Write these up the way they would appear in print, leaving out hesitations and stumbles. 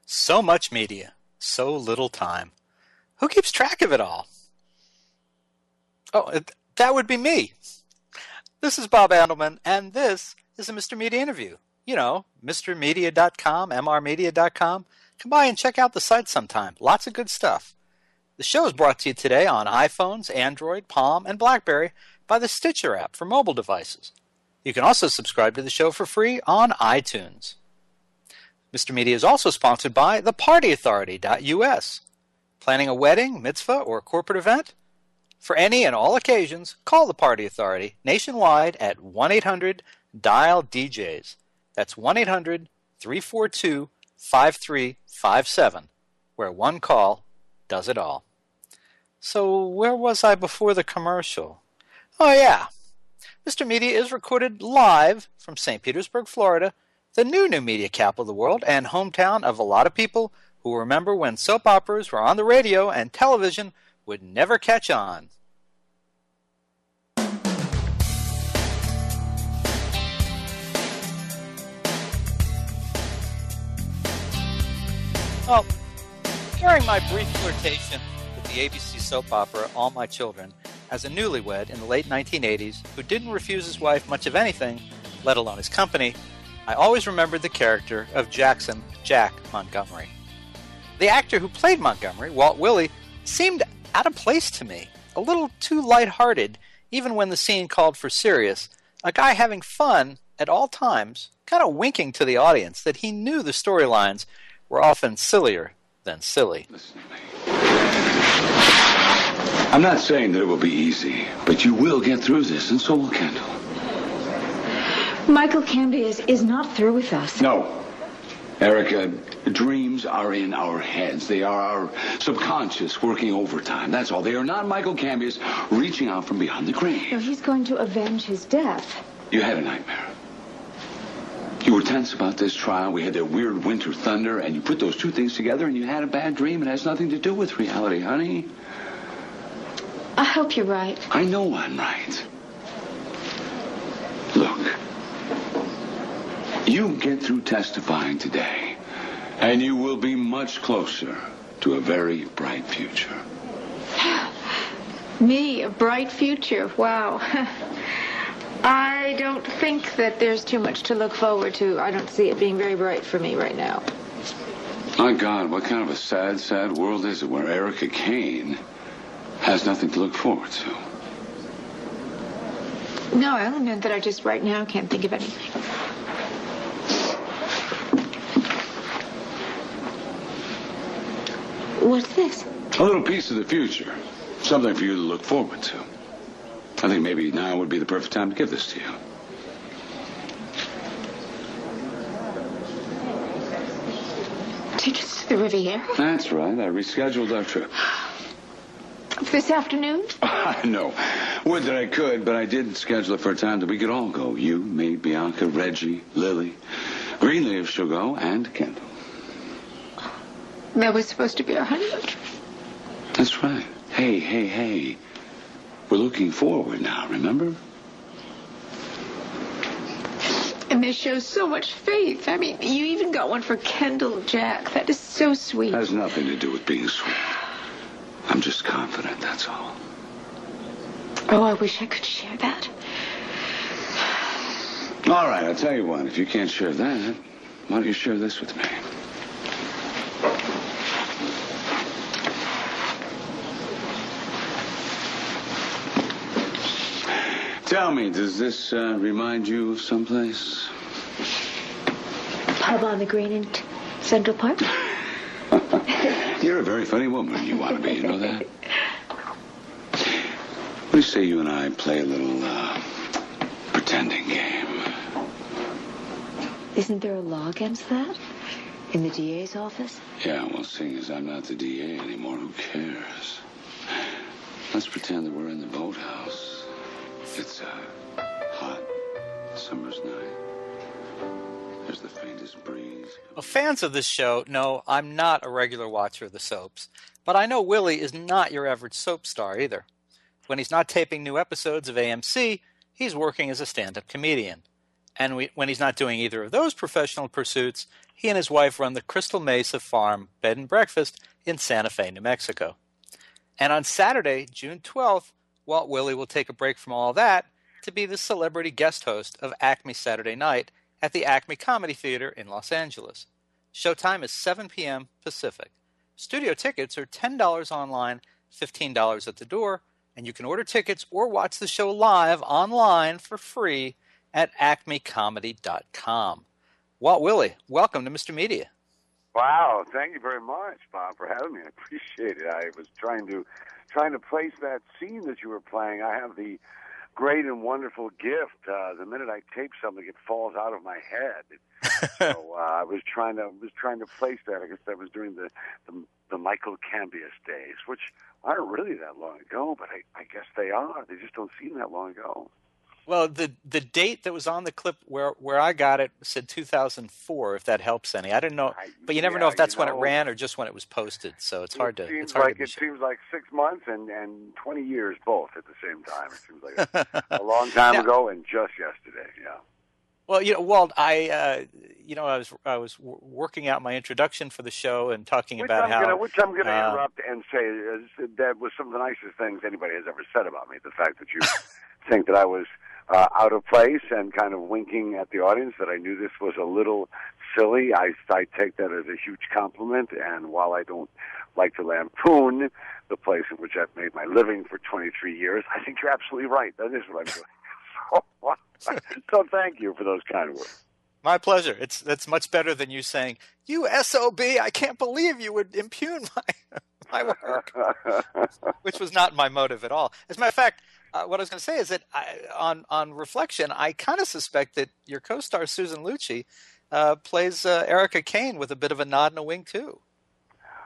So much media, so little time. Who keeps track of it all? Oh, that would be me. This is Bob Andelman, and this is a Mr. Media interview. You know, MrMedia.com, MRmedia.com. Come by and check out the site sometime. Lots of good stuff. The show is brought to you today on iPhones, Android, Palm, and BlackBerry by the Stitcher app for mobile devices. You can also subscribe to the show for free on iTunes. Mr. Media is also sponsored by thepartyauthority.us. Planning a wedding, mitzvah, or corporate event? For any and all occasions, call the Party Authority nationwide at 1-800-DIAL-DJs. That's 1-800-342-5357, where one call does it all. So where was I before the commercial? Oh yeah, Mr. Media is recorded live from St. Petersburg, Florida, the new media capital of the world and hometown of a lot of people who remember when soap operas were on the radio and television would never catch on. Well, during my brief flirtation with the ABC soap opera All My Children as a newlywed in the late 1980s who didn't refuse his wife much of anything, let alone his company, I always remembered the character of Jack Montgomery. The actor who played Montgomery, Walt Willey, seemed out of place to me, a little too lighthearted, even when the scene called for serious, a guy having fun at all times, kind of winking to the audience that he knew the storylines were often sillier than silly. Listen to me. I'm not saying that it will be easy, but you will get through this, and so will Kendall. Michael Camby is not through with us. No. Erica, dreams are in our heads. They are our subconscious working overtime. That's all. They are not Michael Camby's reaching out from beyond the grave. No, he's going to avenge his death. You had a nightmare. You were tense about this trial. We had that weird winter thunder, and you put those two things together, and you had a bad dream. It has nothing to do with reality, honey. I hope you're right. I know I'm right. Look, you get through testifying today, and you will be much closer to a very bright future. Me, a bright future. Wow. I don't think that there's too much to look forward to. I don't see it being very bright for me right now. My God, what kind of a sad, sad world is it where Erica Kane has nothing to look forward to? No, I only meant that I just right now can't think of anything. What's this? A little piece of the future. Something for you to look forward to. I think maybe now would be the perfect time to give this to you. Tickets to the Riviera? That's right. I rescheduled our trip. This afternoon? No. Would that I could, but I did schedule it for a time that we could all go. You, me, Bianca, Reggie, Lily. Greenleaf she'll go, and Kendall. That was supposed to be our honeymoon. That's right. Hey. We're looking forward now, remember? And this shows so much faith. I mean, you even got one for Kendall, Jack. That is so sweet. Has nothing to do with being sweet. I'm just confident, that's all. Oh, I wish I could share that. All right, I'll tell you what. If you can't share that, why don't you share this with me? Tell me, does this remind you of someplace? Pub on the green in Central Park? You're a very funny woman. You want to be, you know that? What do you say you and I play a little pretending game? Isn't there a law against that? In the DA's office? Yeah, well, seeing as I'm not the DA anymore, who cares? Let's pretend that we're in the boathouse. It's a hot summer's night. There's the faintest breeze. Well, fans of this show know I'm not a regular watcher of the soaps, but I know Willey is not your average soap star either. When he's not taping new episodes of AMC, he's working as a stand-up comedian. And when he's not doing either of those professional pursuits, he and his wife run the Crystal Mesa Farm Bed and Breakfast in Santa Fe, New Mexico. And on Saturday, June 12th, Walt Willey will take a break from all that to be the celebrity guest host of Acme Saturday Night at the Acme Comedy Theater in Los Angeles. Showtime is 7 p.m. Pacific. Studio tickets are $10 online, $15 at the door, and you can order tickets or watch the show live online for free at acmecomedy.com. Walt Willey, welcome to Mr. Media. Wow, thank you very much, Bob, for having me. I appreciate it. I was trying to place that scene that you were playing. I have the great and wonderful gift. The minute I tape something, it falls out of my head. So I was trying to place that. I guess that was during the Michael Cambias days, which aren't really that long ago, but I guess they are. They just don't seem that long ago. Well, the date that was on the clip where I got it said 2004, if that helps any. I didn't know, but you never know if that's when it ran or just when it was posted. So it's hard to. It seems like 6 months and 20 years both at the same time. It seems like a long time ago and just yesterday. Yeah. Well, Walt, I was working out my introduction for the show and talking which I'm going to interrupt and say that was some of the nicest things anybody has ever said about me. The fact that you think that I was out of place and kind of winking at the audience, that I knew this was a little silly. I take that as a huge compliment, and while I don't like to lampoon the place in which I've made my living for 23 years, I think you're absolutely right. That is what I'm doing. So thank you for those kind words. My pleasure. That's much better than you saying, "You SOB, I can't believe you would impugn my work," which was not my motive at all. As a matter of fact, what I was going to say is that on reflection, I kind of suspect that your co-star Susan Lucci plays Erica Kane with a bit of a nod and a wink too.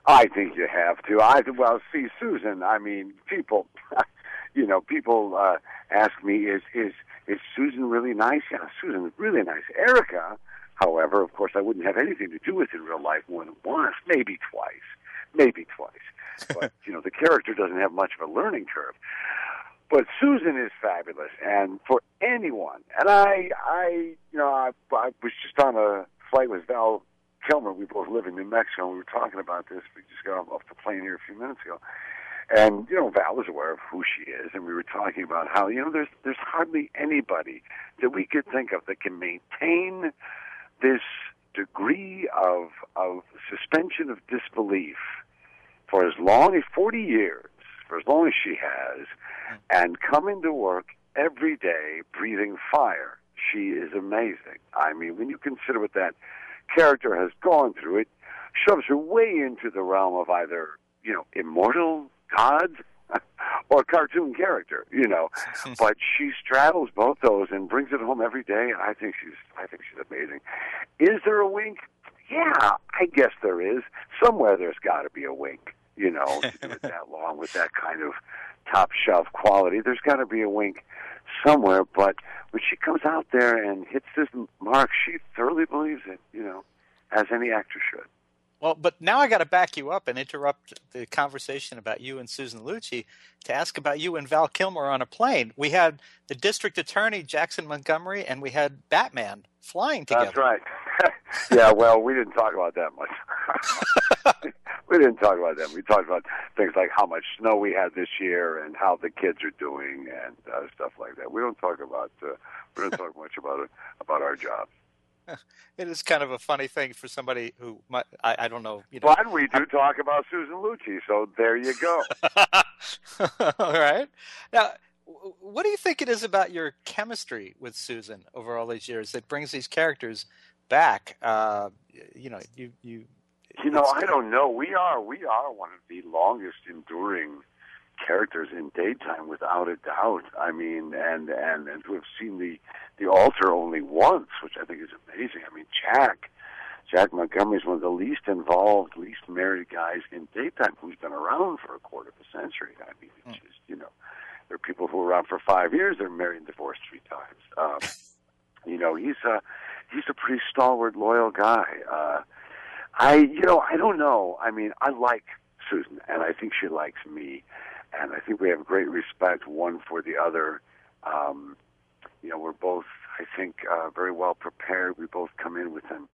I think you have to. See, Susan. I mean, people ask me, is Susan really nice? Yeah, Susan is really nice. Erica, however, of course, I wouldn't have anything to do with in real life more than once, maybe twice. But the character doesn't have much of a learning curve. But Susan is fabulous, and for anyone, and I was just on a flight with Val Kilmer. We both live in New Mexico, and we were talking about this. We just got off the plane here a few minutes ago. And, Val was aware of who she is, and we were talking about how, there's hardly anybody that we could think of that can maintain this degree of suspension of disbelief for as long as 40 years, for as long as she has, and come into work every day breathing fire. She is amazing. I mean, when you consider what that character has gone through, it shoves her way into the realm of either, immortal God or cartoon character, but she straddles both those and brings it home every day, and I think she's amazing. Is there a wink? Yeah, I guess there is. Somewhere there's got to be a wink, to do it that long with that kind of top shelf quality. There's got to be a wink somewhere, but when she comes out there and hits this mark, she thoroughly believes it, as any actor should. Well, but now I got to back you up and interrupt the conversation about you and Susan Lucci to ask about you and Val Kilmer on a plane. We had the district attorney, Jackson Montgomery, and we had Batman flying together. That's right. Yeah, well, we didn't talk about that much. We didn't talk about that. We talked about things like how much snow we had this year and how the kids are doing and stuff like that. We don't talk about. We don't talk much about our jobs. It is kind of a funny thing for somebody who I don't know. But we do talk about Susan Lucci, so there you go. All right. Now, what do you think it is about your chemistry with Susan over all these years that brings these characters back? I don't know. We are one of the longest enduring characters in daytime, without a doubt. I mean, and to have seen the altar only once, which I think is amazing. I mean, Jack Montgomery is one of the least involved, least married guys in daytime who's been around for a quarter of a century. I mean, it's just, there are people who are around for 5 years, they're married and divorced 3 times. He's a pretty stalwart, loyal guy. I don't know. I mean, I like Susan, and I think she likes me, and I think we have great respect one for the other. We're both I think, very well prepared. We both come in with an